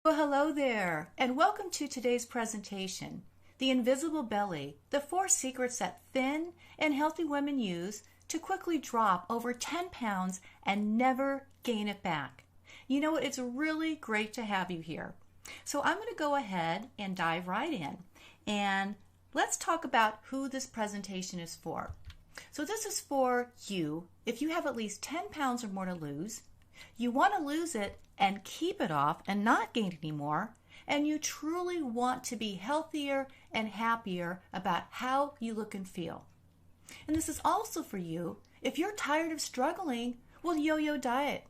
Well, hello there, and welcome to today's presentation, The Invisible Belly, the 4 secrets that thin and healthy women use to quickly drop over 10 pounds and never gain it back. You know what? It's really great to have you here. So I'm going to go ahead and dive right in, and let's talk about who this presentation is for. So this is for you if you have at least 10 pounds or more to lose. You want to lose it and keep it off and not gain any more, and you truly want to be healthier and happier about how you look and feel. And this is also for you if you're tired of struggling with yo-yo diet.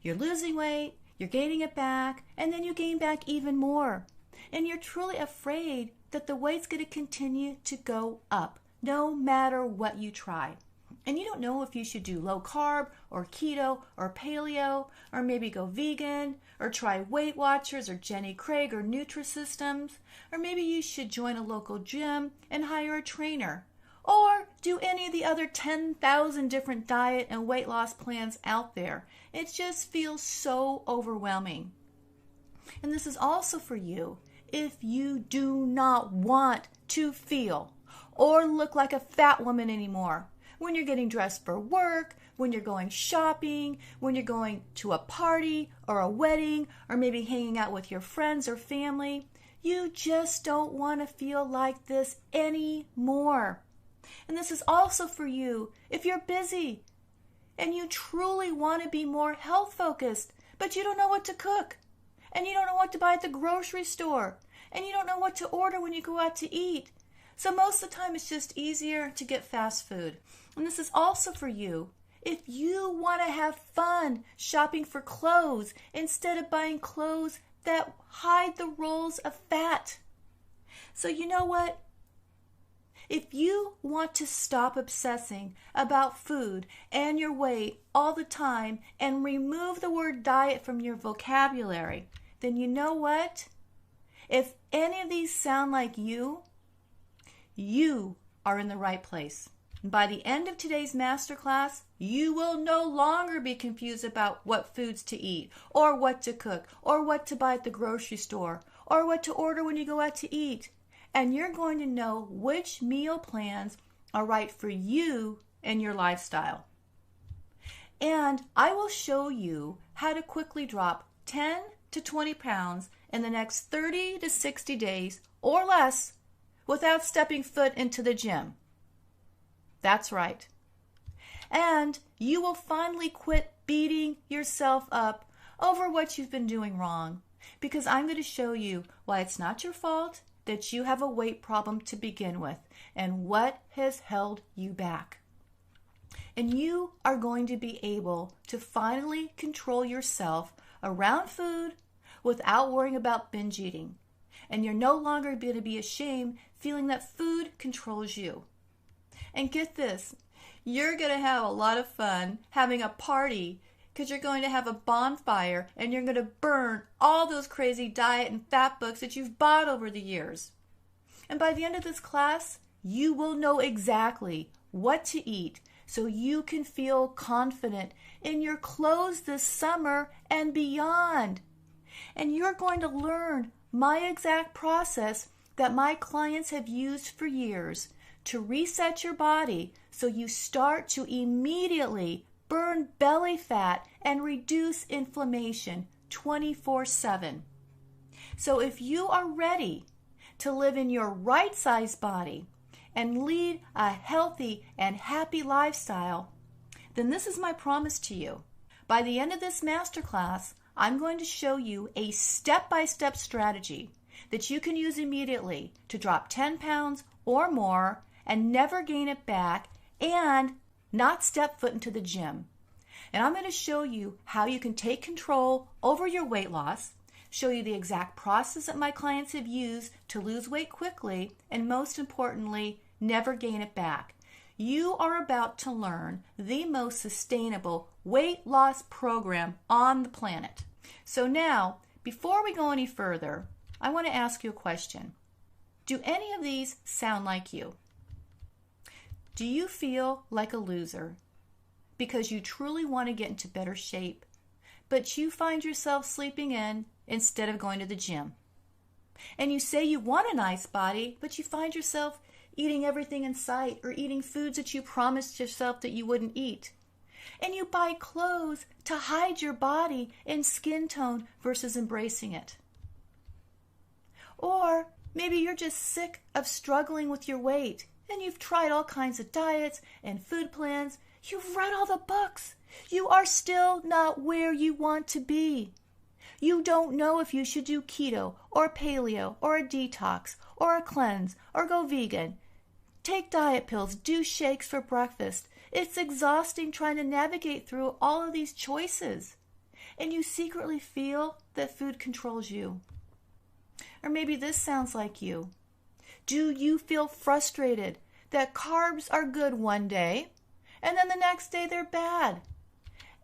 You're losing weight, you're gaining it back, and then you gain back even more. And you're truly afraid that the weight's going to continue to go up no matter what you try. And you don't know if you should do low carb or keto or paleo, or maybe go vegan, or try Weight Watchers or Jenny Craig or Nutrisystems, or maybe you should join a local gym and hire a trainer, or do any of the other 10,000 different diet and weight loss plans out there. It just feels so overwhelming. And this is also for you if you do not want to feel or look like a fat woman anymore. When you're getting dressed for work, when you're going shopping, when you're going to a party or a wedding, or maybe hanging out with your friends or family, you just don't want to feel like this anymore. And this is also for you if you're busy and you truly want to be more health focused, but you don't know what to cook, and you don't know what to buy at the grocery store, and you don't know what to order when you go out to eat. So most of the time it's just easier to get fast food. And this is also for you if you want to have fun shopping for clothes instead of buying clothes that hide the rolls of fat. So you know what? If you want to stop obsessing about food and your weight all the time and remove the word diet from your vocabulary, then you know what? If any of these sound like you are in the right place. By the end of today's masterclass, you will no longer be confused about what foods to eat, or what to cook, or what to buy at the grocery store, or what to order when you go out to eat. And you're going to know which meal plans are right for you and your lifestyle. And I will show you how to quickly drop 10 to 20 pounds in the next 30 to 60 days or less without stepping foot into the gym. That's right. And you will finally quit beating yourself up over what you've been doing wrong, because I'm going to show you why it's not your fault that you have a weight problem to begin with and what has held you back. And you are going to be able to finally control yourself around food without worrying about binge eating. And you're no longer going to be ashamed feeling that food controls you. And get this, you're going to have a lot of fun having a party because you're going to have a bonfire and you're going to burn all those crazy diet and fat books that you've bought over the years. And by the end of this class, you will know exactly what to eat so you can feel confident in your clothes this summer and beyond. And you're going to learn my exact process that my clients have used for years to reset your body so you start to immediately burn belly fat and reduce inflammation 24/7. So if you are ready to live in your right size body and lead a healthy and happy lifestyle, then this is my promise to you. By the end of this masterclass, I'm going to show you a step-by-step strategy that you can use immediately to drop 10 pounds or more and never gain it back and not step foot into the gym. And I'm going to show you how you can take control over your weight loss, show you the exact process that my clients have used to lose weight quickly, and most importantly, never gain it back. You are about to learn the most sustainable weight loss program on the planet. So now, before we go any further, I want to ask you a question. Do any of these sound like you? Do you feel like a loser because you truly want to get into better shape, but you find yourself sleeping in instead of going to the gym. And you say you want a nice body, but you find yourself eating everything in sight or eating foods that you promised yourself that you wouldn't eat. And you buy clothes to hide your body and skin tone versus embracing it. Or maybe you're just sick of struggling with your weight and you've tried all kinds of diets and food plans. You've read all the books. You are still not where you want to be. You don't know if you should do keto or paleo or a detox or a cleanse or go vegan. Take diet pills, do shakes for breakfast. It's exhausting trying to navigate through all of these choices. And you secretly feel that food controls you. Or maybe this sounds like you. Do you feel frustrated that carbs are good one day and then the next day they're bad?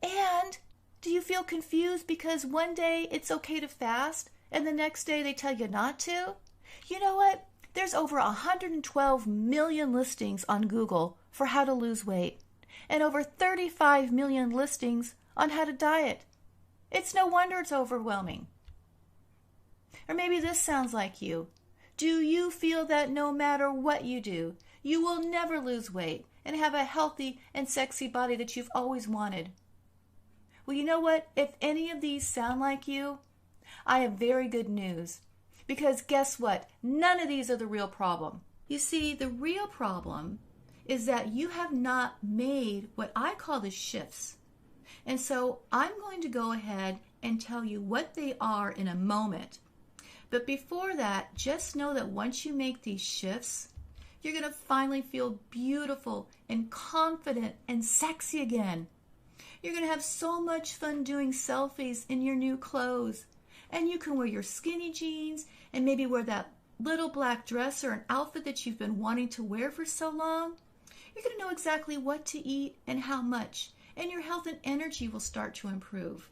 And do you feel confused because one day it's okay to fast and the next day they tell you not to? You know what? There's over 112 million listings on Google for how to lose weight and over 35 million listings on how to diet. It's no wonder it's overwhelming. Or maybe this sounds like you. Do you feel that no matter what you do, you will never lose weight and have a healthy and sexy body that you've always wanted? Well, you know what? If any of these sound like you, I have very good news. Because guess what? None of these are the real problem. You see, the real problem is that you have not made what I call the shifts. And so I'm going to go ahead and tell you what they are in a moment. But before that, just know that once you make these shifts, you're going to finally feel beautiful and confident and sexy again. You're going to have so much fun doing selfies in your new clothes. And you can wear your skinny jeans and maybe wear that little black dress or an outfit that you've been wanting to wear for so long. You're going to know exactly what to eat and how much. And your health and energy will start to improve.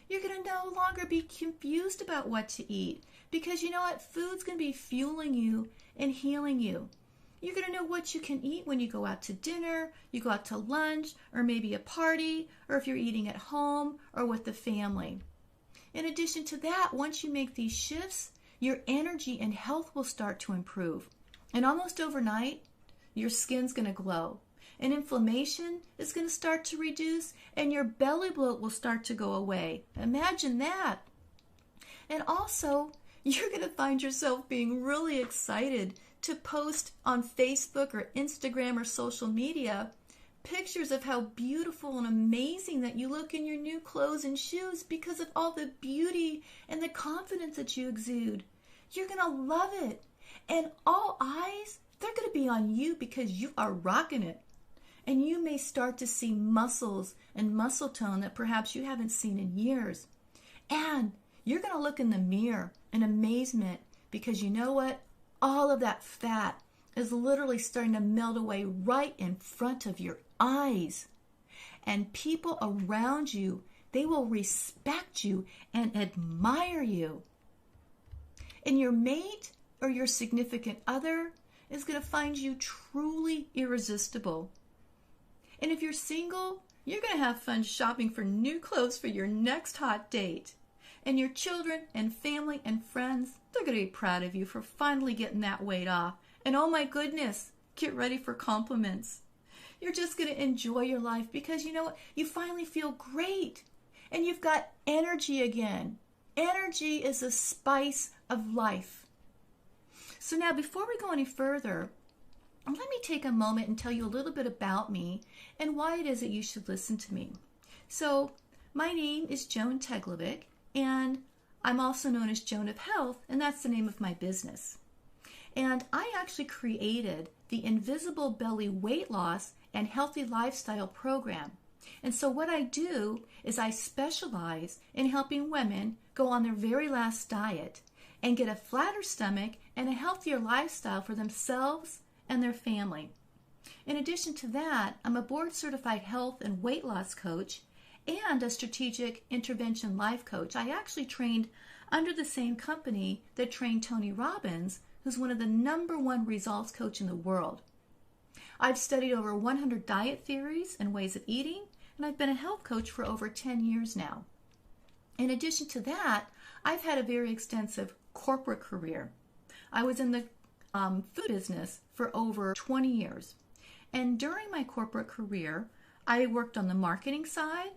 You're going to no longer be confused about what to eat because you know what? Food's going to be fueling you and healing you. You're going to know what you can eat when you go out to dinner, you go out to lunch, or maybe a party, or if you're eating at home or with the family. In addition to that, once you make these shifts, your energy and health will start to improve. And almost overnight, your skin's going to glow. And inflammation is going to start to reduce, and your belly bloat will start to go away. Imagine that. And also, you're going to find yourself being really excited to post on Facebook or Instagram or social media pictures of how beautiful and amazing that you look in your new clothes and shoes because of all the beauty and the confidence that you exude. You're going to love it. And all eyes, they're going to be on you because you are rocking it. And you may start to see muscles and muscle tone that perhaps you haven't seen in years. And you're going to look in the mirror in amazement because you know what? All of that fat is literally starting to melt away right in front of your eyes. And people around you, they will respect you and admire you. And your mate or your significant other is going to find you truly irresistible. And if you're single, you're going to have fun shopping for new clothes for your next hot date. And your children and family and friends, they're going to be proud of you for finally getting that weight off. And oh my goodness, get ready for compliments. You're just going to enjoy your life because you know what? You finally feel great. And you've got energy again. Energy is the spice of life. So now before we go any further, let me take a moment and tell you a little bit about me and why it is that you should listen to me. So my name is Joan Teglovic, and I'm also known as Joan of Health, and that's the name of my business. And I actually created the Invisible Belly Weight Loss and Healthy Lifestyle Program. And so what I do is I specialize in helping women go on their very last diet and get a flatter stomach and a healthier lifestyle for themselves and their family. In addition to that, I'm a board-certified health and weight loss coach and a strategic intervention life coach. I actually trained under the same company that trained Tony Robbins, who's one of the #1 results coach in the world. I've studied over 100 diet theories and ways of eating, and I've been a health coach for over 10 years now. In addition to that, I've had a very extensive corporate career. I was in the food business for over 20 years. And during my corporate career, I worked on the marketing side,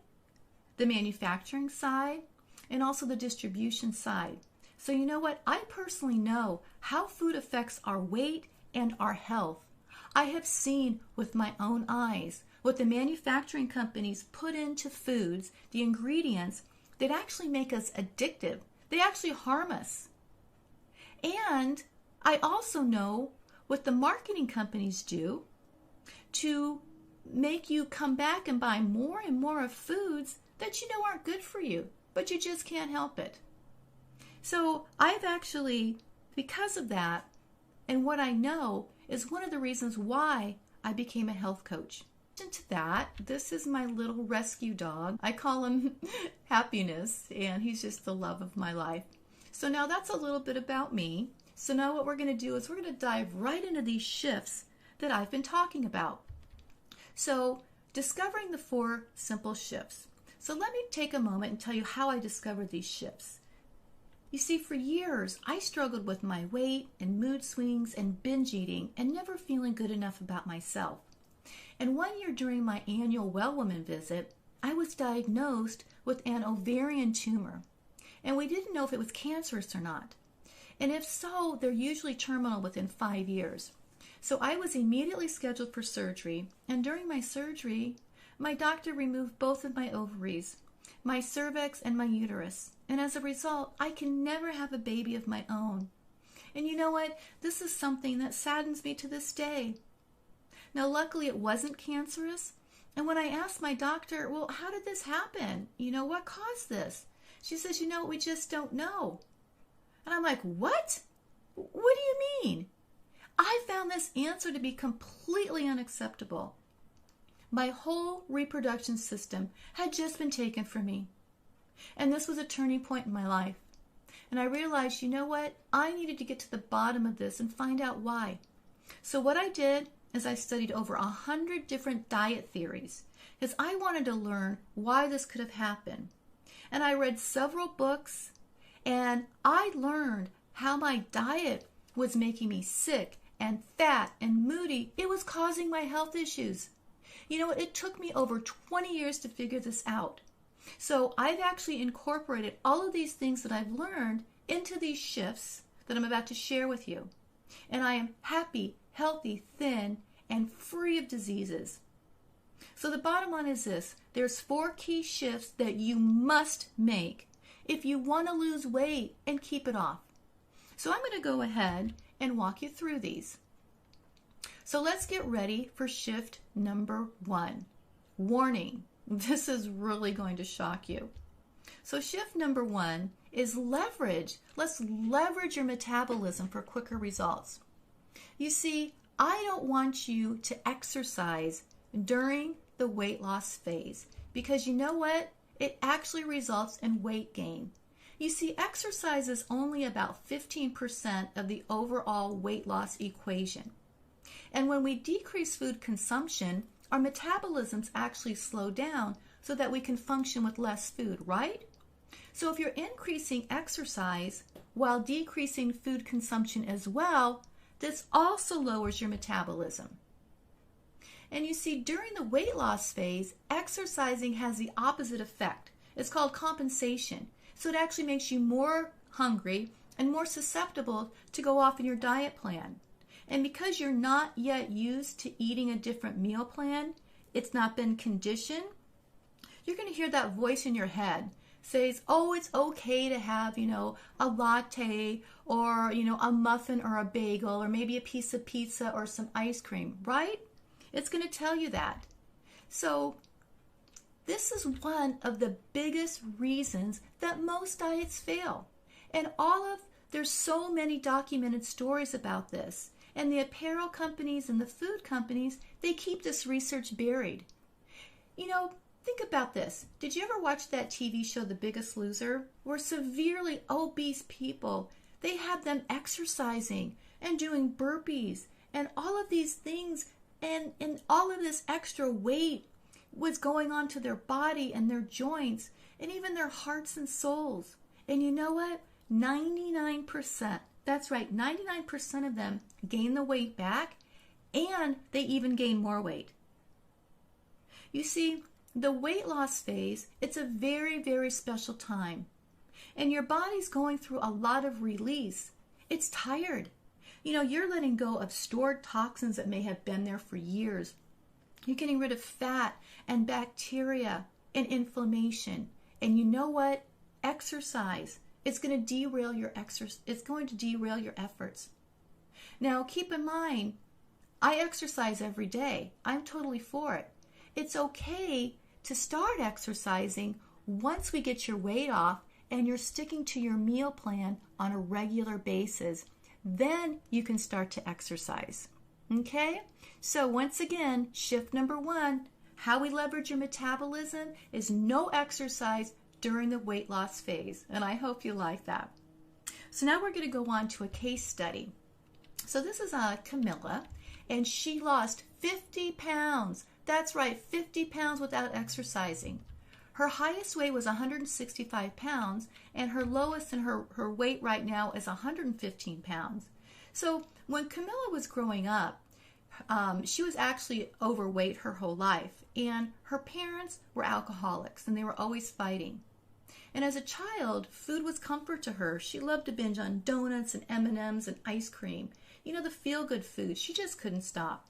the manufacturing side, and also the distribution side. So you know what? I personally know how food affects our weight and our health. I have seen with my own eyes what the manufacturing companies put into foods, the ingredients that actually make us addictive. They actually harm us. And I also know what the marketing companies do to make you come back and buy more and more of foods that you know aren't good for you, but you just can't help it. So I've actually, because of that, and what I know is one of the reasons why I became a health coach. To that, this is my little rescue dog. I call him Happiness, and he's just the love of my life. So now that's a little bit about me. So now what we're going to do is we're going to dive right into these shifts that I've been talking about. So discovering the 4 simple shifts. So let me take a moment and tell you how I discovered these shifts. You see, for years, I struggled with my weight and mood swings and binge eating and never feeling good enough about myself. And one year during my annual Well Woman visit, I was diagnosed with an ovarian tumor. And we didn't know if it was cancerous or not. And if so, they're usually terminal within 5 years. So I was immediately scheduled for surgery. And during my surgery, my doctor removed both of my ovaries, my cervix, and my uterus. And as a result, I can never have a baby of my own. And you know what? This is something that saddens me to this day. Now, luckily, it wasn't cancerous. And when I asked my doctor, well, how did this happen? What caused this? She says, we just don't know. And I'm like, what? What do you mean? I found this answer to be completely unacceptable. My whole reproduction system had just been taken from me. And this was a turning point in my life. And I realized, I needed to get to the bottom of this and find out why. So what I did is I studied over 100 different diet theories because I wanted to learn why this could have happened. And I read several books, and I learned how my diet was making me sick and fat and moody. It was causing my health issues. It took me over 20 years to figure this out. So I've actually incorporated all of these things that I've learned into these shifts that I'm about to share with you. And I am happy, healthy, thin, and free of diseases. So the bottom line is this. There's 4 key shifts that you must make if you want to lose weight and keep it off. So I'm going to go ahead and walk you through these. So let's get ready for shift number 1. Warning, this is really going to shock you. So shift number 1 is leverage. Let's leverage your metabolism for quicker results. You see, I don't want you to exercise during the weight loss phase because you know what? It actually results in weight gain. You see, exercise is only about 15% of the overall weight loss equation. And when we decrease food consumption, our metabolisms actually slow down so that we can function with less food, right? So if you're increasing exercise while decreasing food consumption as well, this also lowers your metabolism. And you see, during the weight loss phase, exercising has the opposite effect. It's called compensation. So it actually makes you more hungry and more susceptible to go off in your diet plan. And because you're not yet used to eating a different meal plan, it's not been conditioned, you're going to hear that voice in your head says, oh, it's okay to have, a latte or, a muffin or a bagel or maybe a piece of pizza or some ice cream, right? It's going to tell you that. So this is one of the biggest reasons that most diets fail. And there's so many documented stories about this. And the apparel companies and the food companies, they keep this research buried. Think about this. Did you ever watch that TV show, The Biggest Loser? Where severely obese people, they had them exercising and doing burpees and all of these things, and all of this extra weight was going on to their body and their joints. and even their hearts and souls. And you know what? 99%, that's right, 99% of them gain the weight back, and they even gain more weight. You see, the weight loss phase, it's a very, very special time. And your body's going through a lot of release. It's tired. You know, you're letting go of stored toxins that may have been there for years. You're getting rid of fat and bacteria and inflammation. And you know what? Exercise. It's going to derail your It's going to derail your efforts. Now, keep in mind, I exercise every day. I'm totally for it. It's okay to start exercising once we get your weight off and you're sticking to your meal plan on a regular basis. Then you can start to exercise. Okay? So once again, shift number 1, how we leverage your metabolism is no exercise during the weight loss phase. And I hope you like that. So now we're going to go on to a case study. So this is Camilla, and she lost 50 pounds. That's right, 50 pounds without exercising. Her highest weight was 165 pounds, and her lowest in her weight right now is 115 pounds. So when Camilla was growing up, she was actually overweight her whole life, and her parents were alcoholics, and they were always fighting. And as a child, food was comfort to her. She loved to binge on donuts and M&Ms and ice cream. You know, the feel-good food. She just couldn't stop.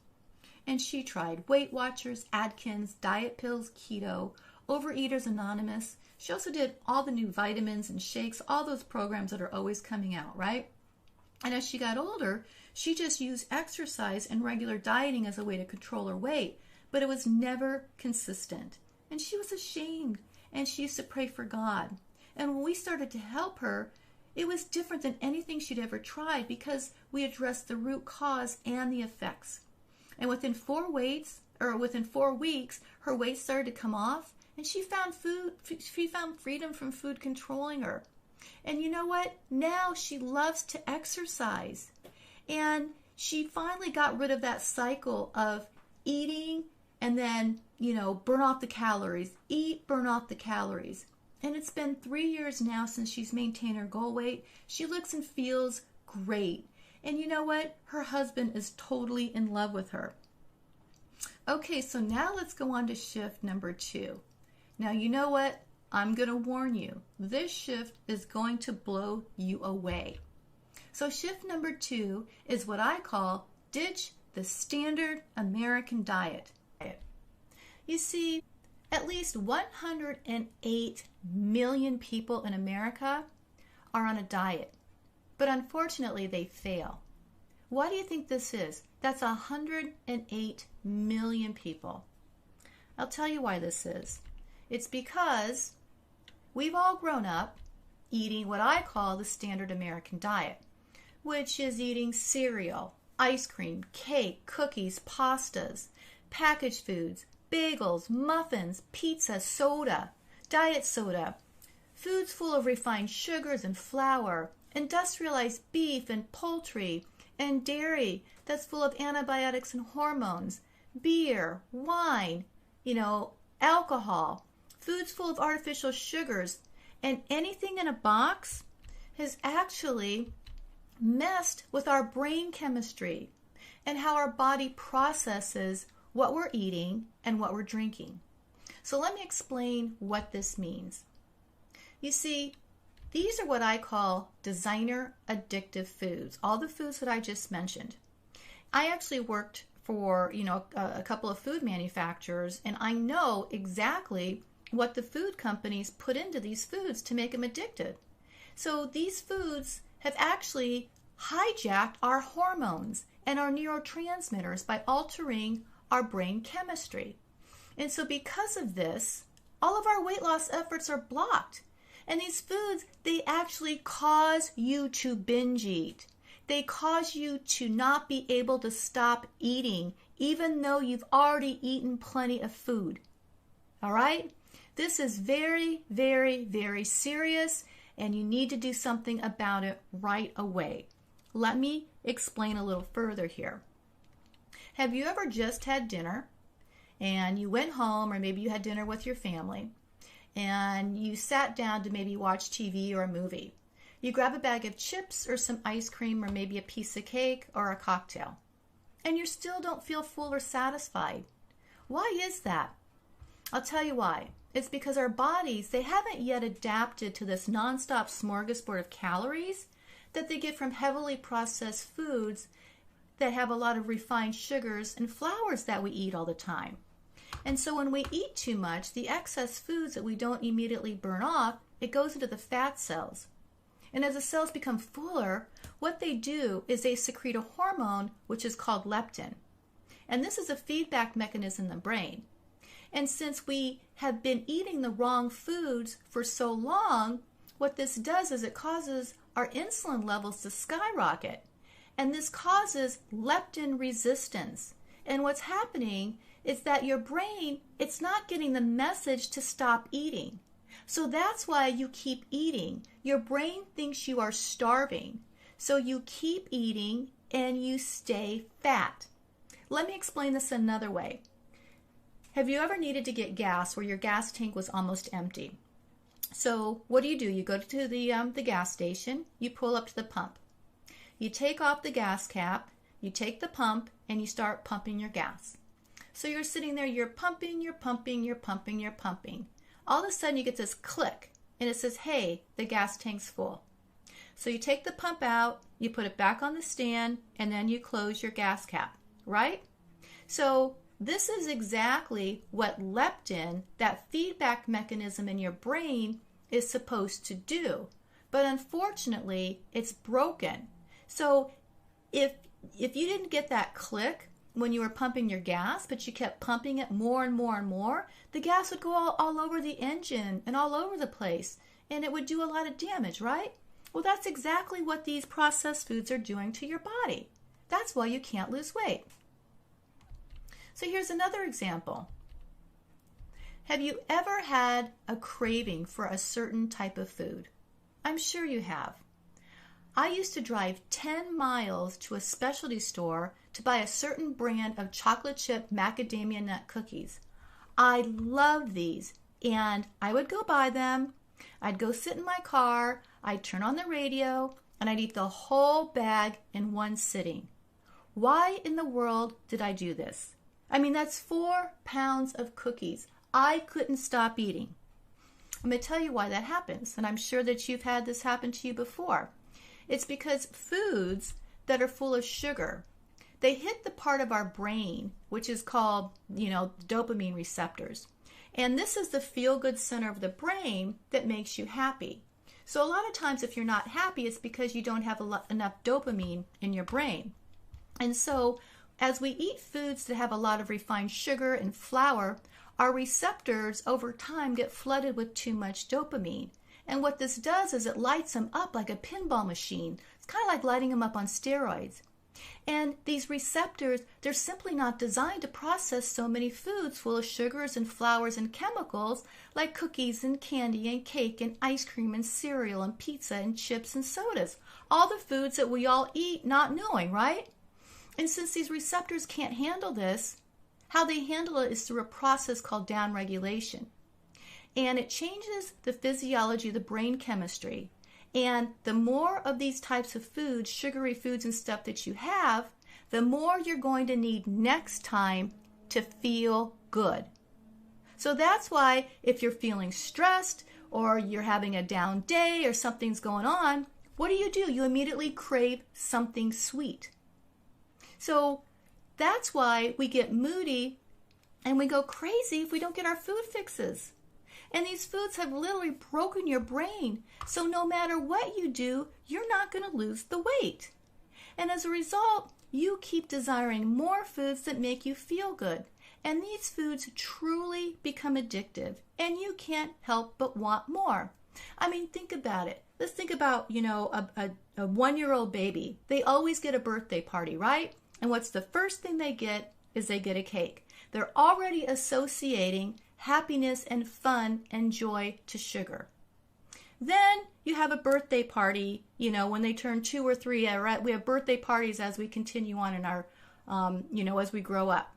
And she tried Weight Watchers, Atkins, diet pills, keto, Overeaters Anonymous. She also did all the new vitamins and shakes, all those programs that are always coming out, right? And as she got older, she just used exercise and regular dieting as a way to control her weight, but it was never consistent. And she was ashamed, and she used to pray for God. And when we started to help her, it was different than anything she'd ever tried because we addressed the root cause and the effects. And within 4 weeks, her weight started to come off, and she found freedom from food controlling her. And you know what? Now she loves to exercise. And she finally got rid of that cycle of eating and then, burn off the calories. Eat, burn off the calories. And it's been 3 years now since she's maintained her goal weight. She looks and feels great. And you know what? Her husband is totally in love with her. Okay, so now let's go on to shift number 2. Now, you know what? I'm going to warn you. This shift is going to blow you away. So shift number 2 is what I call ditch the standard American diet. You see, at least 108 million people in America are on a diet, but unfortunately they fail. Why do you think this is? That's 108 million people. I'll tell you why this is. It's because we've all grown up eating what I call the standard American diet, which is eating cereal, ice cream, cake, cookies, pastas, packaged foods, bagels, muffins, pizza, soda, diet soda, foods full of refined sugars and flour, industrialized beef and poultry, and dairy that's full of antibiotics and hormones, beer, wine, alcohol, foods full of artificial sugars, and anything in a box has actually messed with our brain chemistry and how our body processes what we're eating and what we're drinking. So let me explain what this means. You see, these are what I call designer addictive foods, all the foods that I just mentioned. I actually worked for, a couple of food manufacturers, and I know exactly what the food companies put into these foods to make them addictive. So these foods have actually hijacked our hormones and our neurotransmitters by altering our brain chemistry. And so because of this, all of our weight loss efforts are blocked. And these foods, they actually cause you to binge eat. They cause you to not be able to stop eating, even though you've already eaten plenty of food. All right? This is very, very, very serious, and you need to do something about it right away. Let me explain a little further here. Have you ever just had dinner, and you went home, or maybe you had dinner with your family, and you sat down to maybe watch TV or a movie. You grab a bag of chips or some ice cream or maybe a piece of cake or a cocktail, and you still don't feel full or satisfied. Why is that? I'll tell you why. It's because our bodies, they haven't yet adapted to this nonstop smorgasbord of calories that they get from heavily processed foods that have a lot of refined sugars and flours that we eat all the time. And so when we eat too much, the excess foods that we don't immediately burn off, it goes into the fat cells. And as the cells become fuller, what they do is they secrete a hormone which is called leptin. And this is a feedback mechanism in the brain. And since we have been eating the wrong foods for so long, what this does is it causes our insulin levels to skyrocket. And this causes leptin resistance. And what's happening is that your brain, it's not getting the message to stop eating. So that's why you keep eating. Your brain thinks you are starving. So you keep eating and you stay fat. Let me explain this another way. Have you ever needed to get gas where your gas tank was almost empty? So what do? You go to the gas station, you pull up to the pump. You take off the gas cap, you take the pump, and you start pumping your gas. So you're sitting there, you're pumping, you're pumping, you're pumping, you're pumping. All of a sudden you get this click, and it says, hey, the gas tank's full. So you take the pump out, you put it back on the stand, and then you close your gas cap, right? So this is exactly what leptin, that feedback mechanism in your brain, is supposed to do. But unfortunately, it's broken. So if you didn't get that click when you were pumping your gas, but you kept pumping it more and more and more, the gas would go all over the engine and all over the place, and it would do a lot of damage, right? Well, that's exactly what these processed foods are doing to your body. That's why you can't lose weight. So here's another example. Have you ever had a craving for a certain type of food? I'm sure you have. I used to drive 10 miles to a specialty store to buy a certain brand of chocolate chip macadamia nut cookies. I loved these, and I would go buy them. I'd go sit in my car, I'd turn on the radio, and I'd eat the whole bag in one sitting. Why in the world did I do this? I mean, that's 4 pounds of cookies. I couldn't stop eating. I'm going to tell you why that happens, and I'm sure that you've had this happen to you before. It's because foods that are full of sugar, they hit the part of our brain which is called, dopamine receptors. And this is the feel-good center of the brain that makes you happy. So a lot of times if you're not happy, it's because you don't have enough dopamine in your brain. And so as we eat foods that have a lot of refined sugar and flour, our receptors over time get flooded with too much dopamine. And what this does is it lights them up like a pinball machine. It's kind of like lighting them up on steroids. And these receptors, they're simply not designed to process so many foods full of sugars and flours and chemicals like cookies and candy and cake and ice cream and cereal and pizza and chips and sodas. All the foods that we all eat not knowing, right? And since these receptors can't handle this, how they handle it is through a process called downregulation. And it changes the physiology of the brain chemistry. And the more of these types of foods, sugary foods and stuff that you have, the more you're going to need next time to feel good. So that's why if you're feeling stressed or you're having a down day or something's going on, what do? You immediately crave something sweet. So that's why we get moody and we go crazy if we don't get our food fixes. And these foods have literally broken your brain. So no matter what you do, you're not going to lose the weight. And as a result, you keep desiring more foods that make you feel good. And these foods truly become addictive. And you can't help but want more. I mean, think about it. Let's think about, a 1-year-old baby. They always get a birthday party, right? And what's the first thing they get is they get a cake. They're already associating happiness and fun and joy to sugar. Then you have a birthday party, when they turn 2 or 3, right? We have birthday parties as we continue on in our, as we grow up.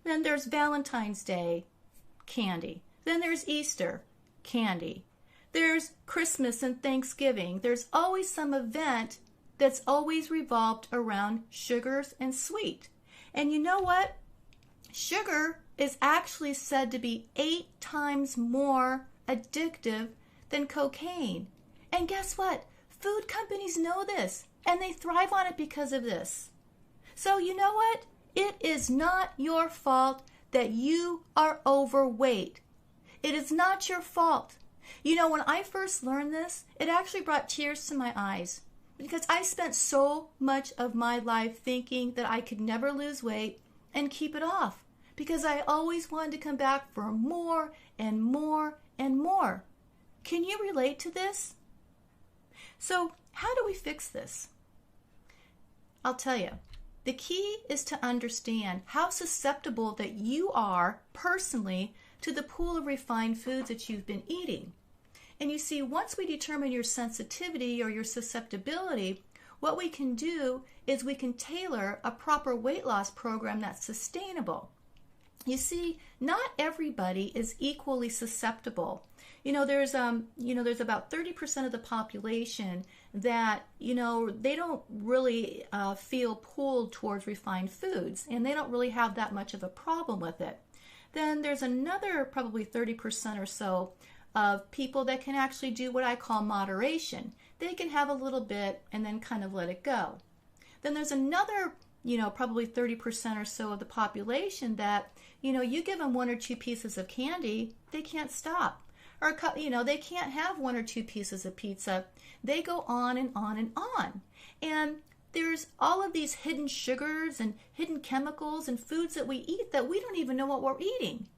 Then there's Valentine's Day, candy. Then there's Easter, candy. There's Christmas and Thanksgiving. There's always some event that's always revolved around sugars and sweet. And you know what? Sugar is actually said to be 8 times more addictive than cocaine. And guess what? Food companies know this, and they thrive on it because of this. So you know what? It is not your fault that you are overweight. It is not your fault. You know, when I first learned this, it actually brought tears to my eyes because I spent so much of my life thinking that I could never lose weight and keep it off because I always wanted to come back for more and more and more. Can you relate to this? So how do we fix this? I'll tell you. The key is to understand how susceptible that you are personally to the pool of refined foods that you've been eating. And you see, once we determine your sensitivity or your susceptibility, what we can do is we can tailor a proper weight loss program that's sustainable. You see, not everybody is equally susceptible. There's about 30% of the population that, they don't really feel pulled towards refined foods, and they don't really have that much of a problem with it. Then there's another probably 30% or so of people that can actually do what I call moderation. They can have a little bit and then kind of let it go. Then there's another, probably 30% or so of the population that, you give them 1 or 2 pieces of candy, they can't stop. Or, they can't have 1 or 2 pieces of pizza. They go on and on and on. And there's all of these hidden sugars and hidden chemicals and foods that we eat that we don't even know what we're eating.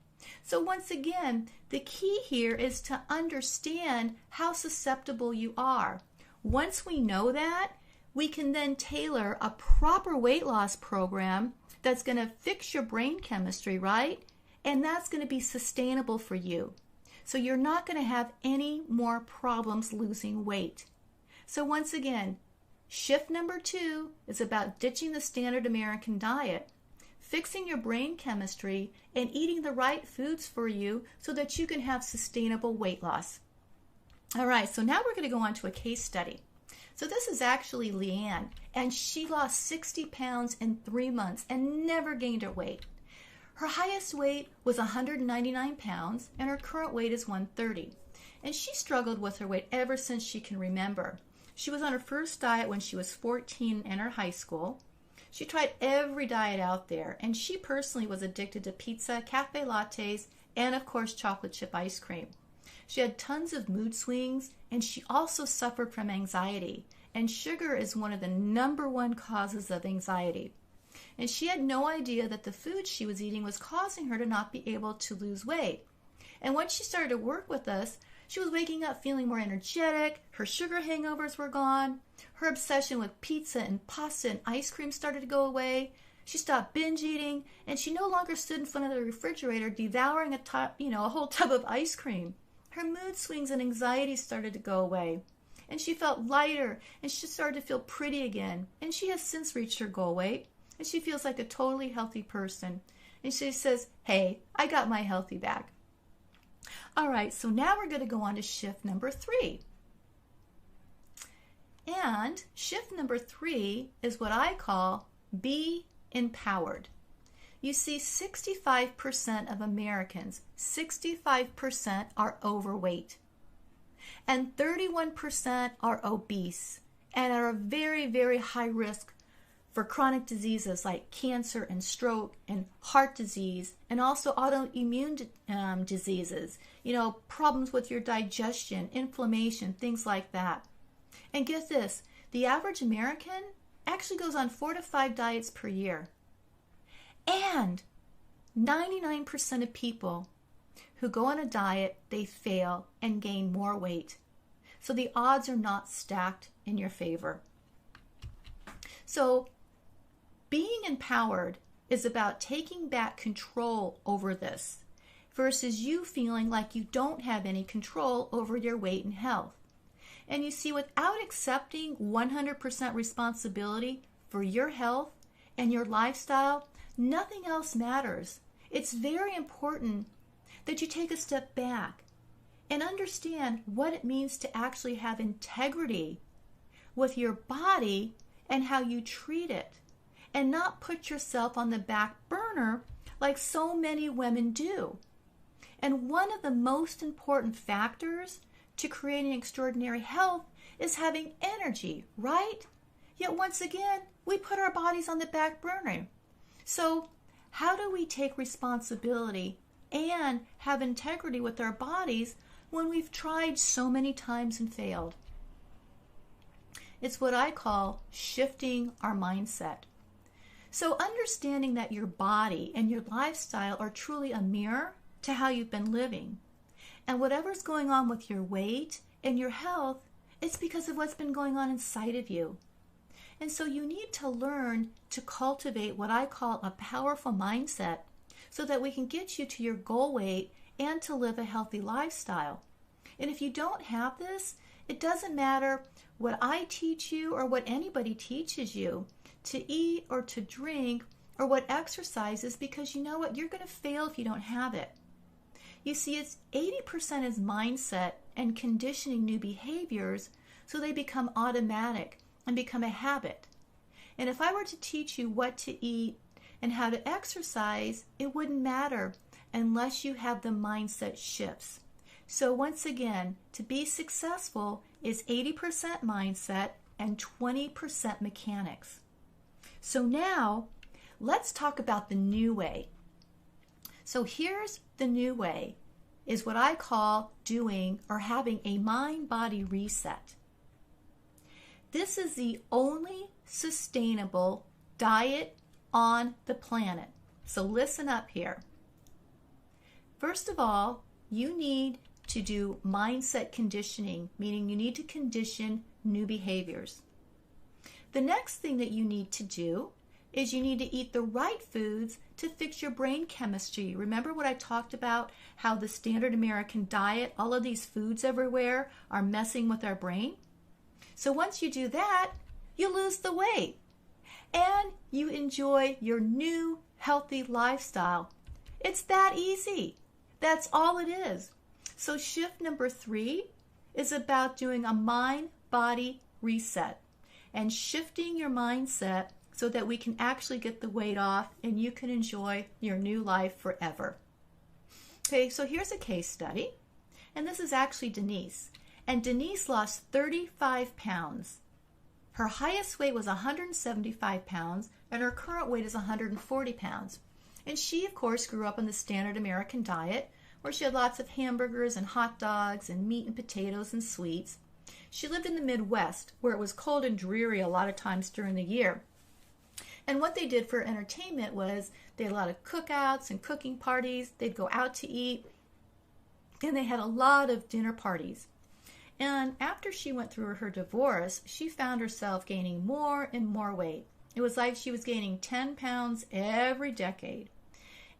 So once again, the key here is to understand how susceptible you are. Once we know that, we can then tailor a proper weight loss program that's going to fix your brain chemistry, right? And that's going to be sustainable for you. So you're not going to have any more problems losing weight. So once again, shift number 2 is about ditching the standard American diet, fixing your brain chemistry, and eating the right foods for you so that you can have sustainable weight loss. All right, so now we're going to go on to a case study. So this is actually Leanne, and she lost 60 pounds in 3 months and never gained her weight. Her highest weight was 199 pounds, and her current weight is 130. And she struggled with her weight ever since she can remember. She was on her first diet when she was 14 in her high school. She tried every diet out there, and she personally was addicted to pizza, cafe lattes, and of course chocolate chip ice cream. She had tons of mood swings, and she also suffered from anxiety. And sugar is one of the #1 causes of anxiety. And she had no idea that the food she was eating was causing her to not be able to lose weight. And once she started to work with us, she was waking up feeling more energetic, her sugar hangovers were gone, her obsession with pizza and pasta and ice cream started to go away, she stopped binge eating, and she no longer stood in front of the refrigerator devouring a whole tub of ice cream. Her mood swings and anxiety started to go away. And she felt lighter, and she started to feel pretty again. And she has since reached her goal weight. And she feels like a totally healthy person. And she says, hey, I got my healthy back. All right, so now we're going to go on to shift number 3. And shift number 3 is what I call be empowered. You see, 65% of Americans, 65% are overweight. And 31% are obese and are very, very high risk for chronic diseases like cancer and stroke and heart disease and also autoimmune diseases, problems with your digestion, inflammation, things like that. And get this, the average American actually goes on 4 to 5 diets per year. And 99% of people who go on a diet, they fail and gain more weight. So the odds are not stacked in your favor. So being empowered is about taking back control over this versus you feeling like you don't have any control over your weight and health. And you see, without accepting 100% responsibility for your health and your lifestyle, nothing else matters. It's very important that you take a step back and understand what it means to actually have integrity with your body and how you treat it, and not put yourself on the back burner like so many women do. And one of the most important factors to creating extraordinary health is having energy, right? Yet once again, we put our bodies on the back burner. So how do we take responsibility and have integrity with our bodies when we've tried so many times and failed? It's what I call shifting our mindset. So understanding that your body and your lifestyle are truly a mirror to how you've been living. And whatever's going on with your weight and your health, it's because of what's been going on inside of you. And so you need to learn to cultivate what I call a powerful mindset so that we can get you to your goal weight and to live a healthy lifestyle. And if you don't have this, it doesn't matter what I teach you or what anybody teaches you to eat or to drink or what exercises, because you know what? You're going to fail if you don't have it. You see, it's 80% is mindset and conditioning new behaviors so they become automatic and become a habit. And if I were to teach you what to eat and how to exercise, it wouldn't matter unless you have the mindset shifts. So once again, to be successful is 80% mindset and 20% mechanics. So now, let's talk about the new way. So here's the new way, is what I call doing or having a mind-body reset. This is the only sustainable diet on the planet. So listen up here. First of all, you need to do mindset conditioning, meaning you need to condition new behaviors. The next thing that you need to do is you need to eat the right foods to fix your brain chemistry. Remember what I talked about, how the standard American diet, all of these foods everywhere are messing with our brain? So once you do that, you lose the weight and you enjoy your new healthy lifestyle. It's that easy. That's all it is. So shift number 3 is about doing a mind-body reset and shifting your mindset so that we can actually get the weight off and you can enjoy your new life forever. Okay, so here's a case study, and this is actually Denise. And Denise lost 35 pounds. Her highest weight was 175 pounds, and her current weight is 140 pounds. And she, of course, grew up on the standard American diet, where she had lots of hamburgers and hot dogs and meat and potatoes and sweets. She lived in the Midwest, where it was cold and dreary a lot of times during the year. And what they did for entertainment was they had a lot of cookouts and cooking parties. They'd go out to eat, and they had a lot of dinner parties. And after she went through her divorce, she found herself gaining more and more weight. It was like she was gaining 10 pounds every decade.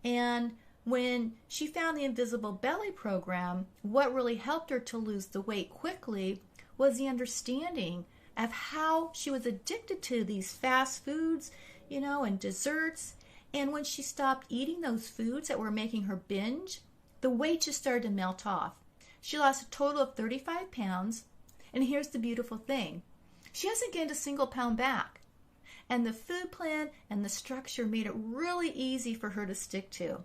And when she found the Invisible Belly program, what really helped her to lose the weight quickly was the understanding of how she was addicted to these fast foods, and desserts. And when she stopped eating those foods that were making her binge, the weight just started to melt off. She lost a total of 35 pounds. And here's the beautiful thing. She hasn't gained a single pound back. And the food plan and the structure made it really easy for her to stick to.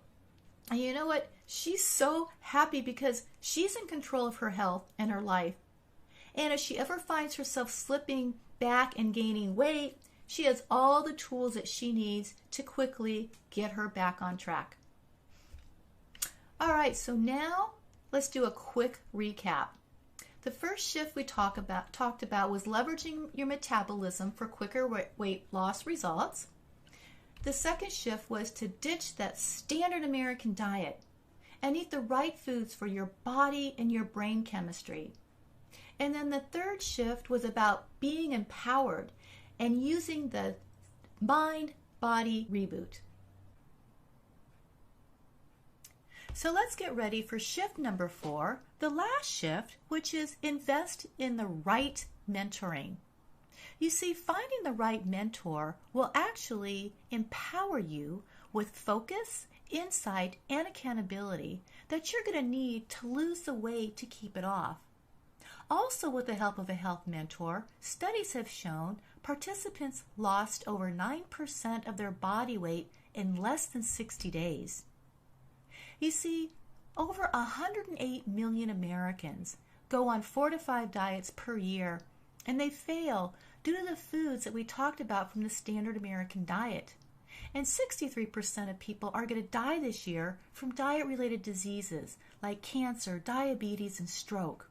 And you know what? She's so happy because she's in control of her health and her life. And if she ever finds herself slipping back and gaining weight, she has all the tools that she needs to quickly get her back on track. All right, so now let's do a quick recap. The first shift we talked about was leveraging your metabolism for quicker weight loss results. The second shift was to ditch that standard American diet and eat the right foods for your body and your brain chemistry. And then the third shift was about being empowered and using the mind-body reboot. So let's get ready for shift number 4, the last shift, which is invest in the right mentoring. You see, finding the right mentor will actually empower you with focus, insight, and accountability that you're going to need to lose the weight to keep it off. Also, with the help of a health mentor, studies have shown participants lost over 9% of their body weight in less than 60 days. You see, over 108 million Americans go on 4 to 5 diets per year, and they fail due to the foods that we talked about from the standard American diet. And 63% of people are going to die this year from diet-related diseases like cancer, diabetes, and stroke.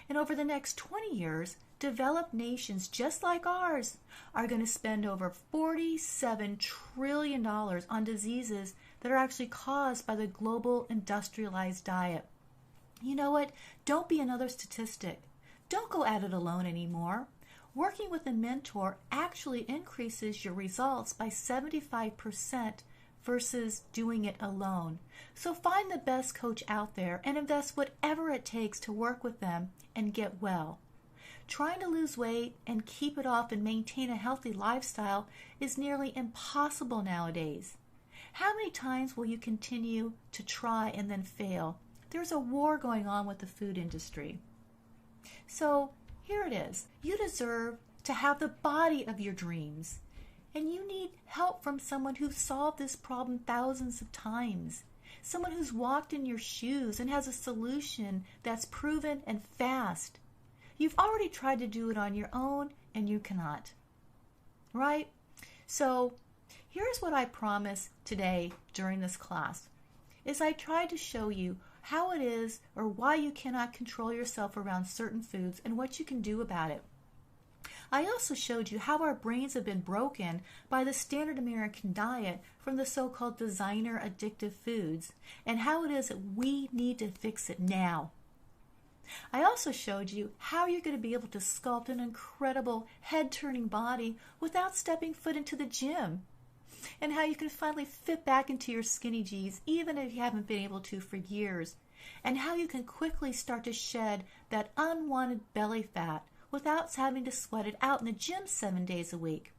And over the next 20 years, developed nations just like ours are going to spend over $47 trillion on diseases that are actually caused by the global industrialized diet. You know what? Don't be another statistic. Don't go at it alone anymore. Working with a mentor actually increases your results by 75% versus doing it alone. So find the best coach out there and invest whatever it takes to work with them and get well. Trying to lose weight and keep it off and maintain a healthy lifestyle is nearly impossible nowadays. How many times will you continue to try and then fail? There's a war going on with the food industry. So here it is. You deserve to have the body of your dreams. And you need help from someone who's solved this problem thousands of times. Someone who's walked in your shoes and has a solution that's proven and fast. You've already tried to do it on your own and you cannot. Right? So here's what I promise today during this class. Is I tried to show you how it is or why you cannot control yourself around certain foods and what you can do about it. I also showed you how our brains have been broken by the standard American diet from the so-called designer addictive foods and how it is that we need to fix it now. I also showed you how you're going to be able to sculpt an incredible head-turning body without stepping foot into the gym, and how you can finally fit back into your skinny jeans even if you haven't been able to for years, and how you can quickly start to shed that unwanted belly fat without having to sweat it out in the gym 7 days a week,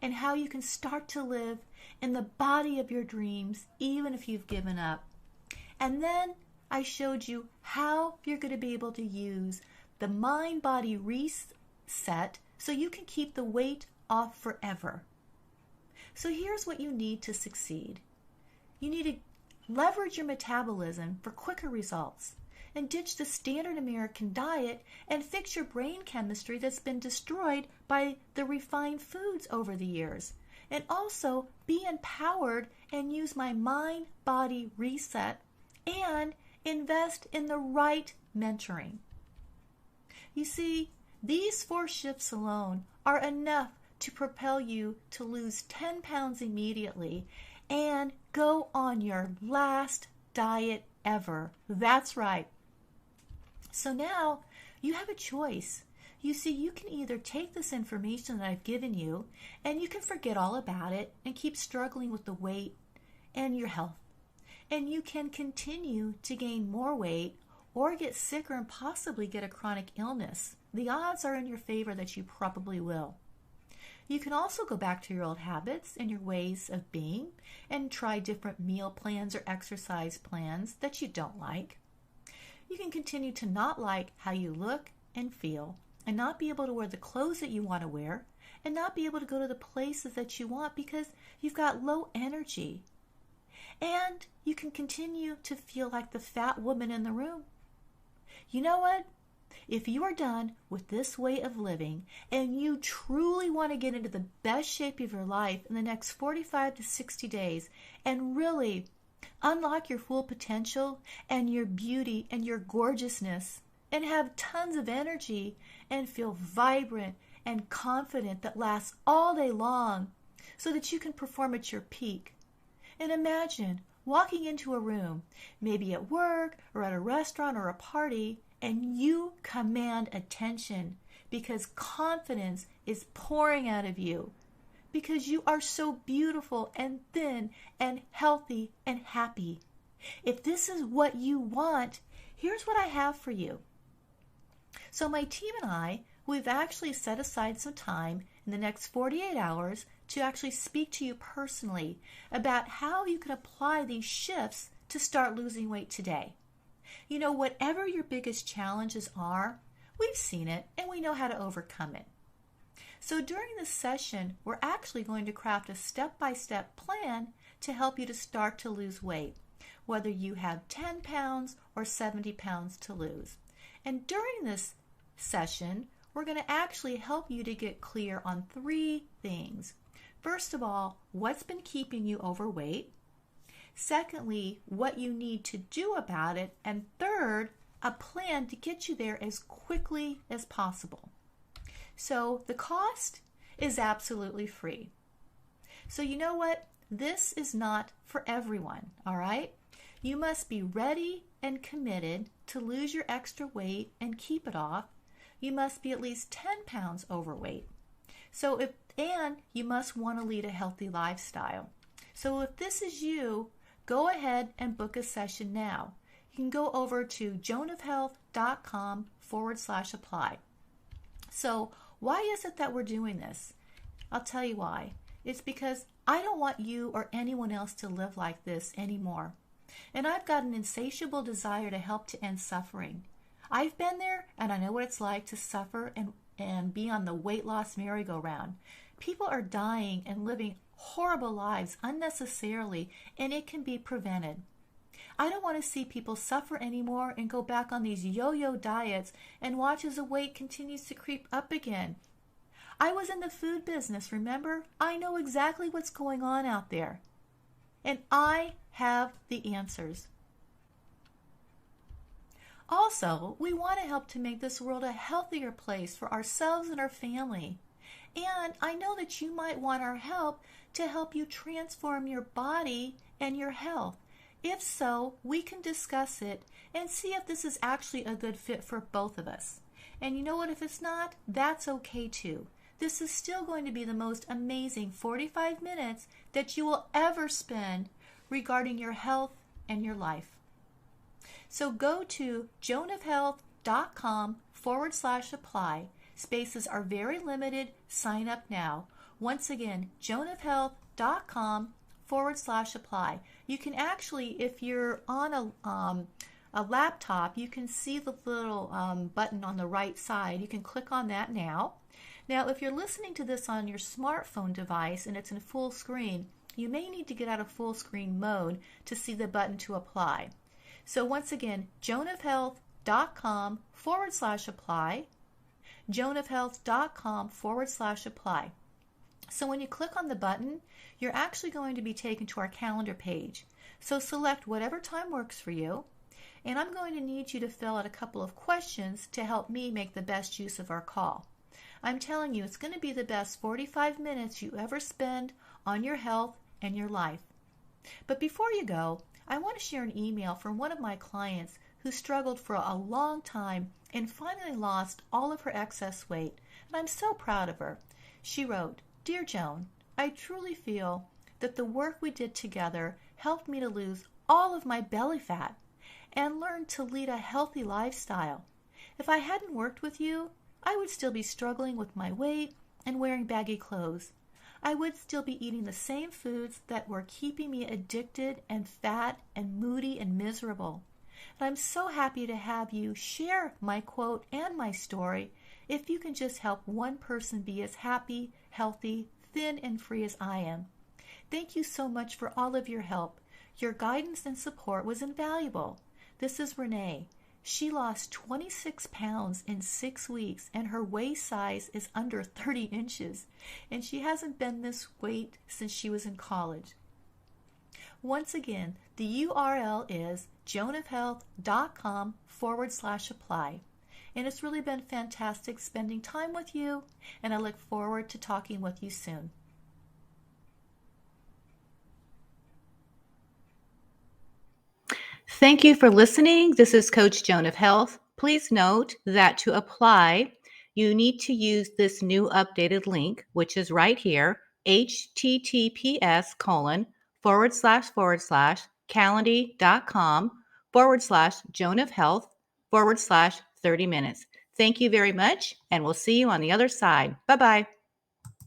and how you can start to live in the body of your dreams even if you've given up. And then I showed you how you're going to be able to use the mind-body reset so you can keep the weight off forever. So here's what you need to succeed. You need to leverage your metabolism for quicker results and ditch the standard American diet and fix your brain chemistry that's been destroyed by the refined foods over the years. And also be empowered and use my mind-body reset and invest in the right mentoring. You see, these 4 shifts alone are enough to propel you to lose 10 pounds immediately and go on your last diet ever. That's right. So now you have a choice. You see, you can either take this information that I've given you and you can forget all about it and keep struggling with the weight and your health. And you can continue to gain more weight or get sicker and possibly get a chronic illness. The odds are in your favor that you probably will. You can also go back to your old habits and your ways of being and try different meal plans or exercise plans that you don't like. You can continue to not like how you look and feel and not be able to wear the clothes that you want to wear and not be able to go to the places that you want because you've got low energy. And you can continue to feel like the fat woman in the room. You know what? If you are done with this way of living and you truly want to get into the best shape of your life in the next 45 to 60 days and really unlock your full potential and your beauty and your gorgeousness and have tons of energy and feel vibrant and confident that lasts all day long so that you can perform at your peak. And imagine walking into a room, maybe at work or at a restaurant or a party, and you command attention because confidence is pouring out of you because you are so beautiful and thin and healthy and happy. If this is what you want, here's what I have for you. So my team and I, we've actually set aside some time in the next 48 hours to actually speak to you personally about how you can apply these shifts to start losing weight today. You know, whatever your biggest challenges are, we've seen it and we know how to overcome it. So during this session, we're actually going to craft a step-by-step plan to help you to start to lose weight, whether you have 10 pounds or 70 pounds to lose. And during this session, we're going to actually help you to get clear on 3 things. First of all, what's been keeping you overweight? Secondly, what you need to do about it. And third, a plan to get you there as quickly as possible. So the cost is absolutely free. So you know what? This is not for everyone, all right? You must be ready and committed to lose your extra weight and keep it off. You must be at least 10 pounds overweight. And you must want to lead a healthy lifestyle. So if this is you, go ahead and book a session now. You can go over to joanofhealth.com/apply. So why is it that we're doing this? I'll tell you why. It's because I don't want you or anyone else to live like this anymore. And I've got an insatiable desire to help to end suffering. I've been there and I know what it's like to suffer and be on the weight loss merry-go-round. People are dying and living horrible lives unnecessarily, and it can be prevented. I don't want to see people suffer anymore and go back on these yo-yo diets and watch as the weight continues to creep up again. I was in the food business, remember? I know exactly what's going on out there. And I have the answers. Also, we want to help to make this world a healthier place for ourselves and our family. And I know that you might want our help to help you transform your body and your health. If so, we can discuss it and see if this is actually a good fit for both of us. And you know what? If it's not, that's okay too. This is still going to be the most amazing 45 minutes that you will ever spend regarding your health and your life. So go to joanofhealth.com/apply. Spaces are very limited. Sign up now. Once again, joanofhealth.com/apply. You can actually, if you're on a laptop, you can see the little button on the right side. You can click on that now. Now, if you're listening to this on your smartphone device and it's in full screen, you may need to get out of full screen mode to see the button to apply. So once again, joanofhealth.com/apply. joanofhealth.com/apply. So when you click on the button, you're actually going to be taken to our calendar page. So select whatever time works for you, and I'm going to need you to fill out a couple of questions to help me make the best use of our call. I'm telling you, it's going to be the best 45 minutes you ever spend on your health and your life. But before you go, I want to share an email from one of my clients who struggled for a long time and finally lost all of her excess weight, and I'm so proud of her. She wrote, "Dear Joan, I truly feel that the work we did together helped me to lose all of my belly fat and learn to lead a healthy lifestyle. If I hadn't worked with you, I would still be struggling with my weight and wearing baggy clothes. I would still be eating the same foods that were keeping me addicted and fat and moody and miserable. And I'm so happy to have you share my quote and my story if you can just help one person be as happy, healthy, thin, and free as I am. Thank you so much for all of your help. Your guidance and support was invaluable. This is Renee. She lost 26 pounds in 6 weeks, and her waist size is under 30 inches, and she hasn't been this weight since she was in college." Once again, the URL is joanofhealth.com/apply. And it's really been fantastic spending time with you, and I look forward to talking with you soon. Thank you for listening. This is Coach Joan of Health. Please note that to apply, you need to use this new updated link, which is right here, https://calendly.com/Joan of Health/30 minutes. Thank you very much, and we'll see you on the other side. Bye-bye.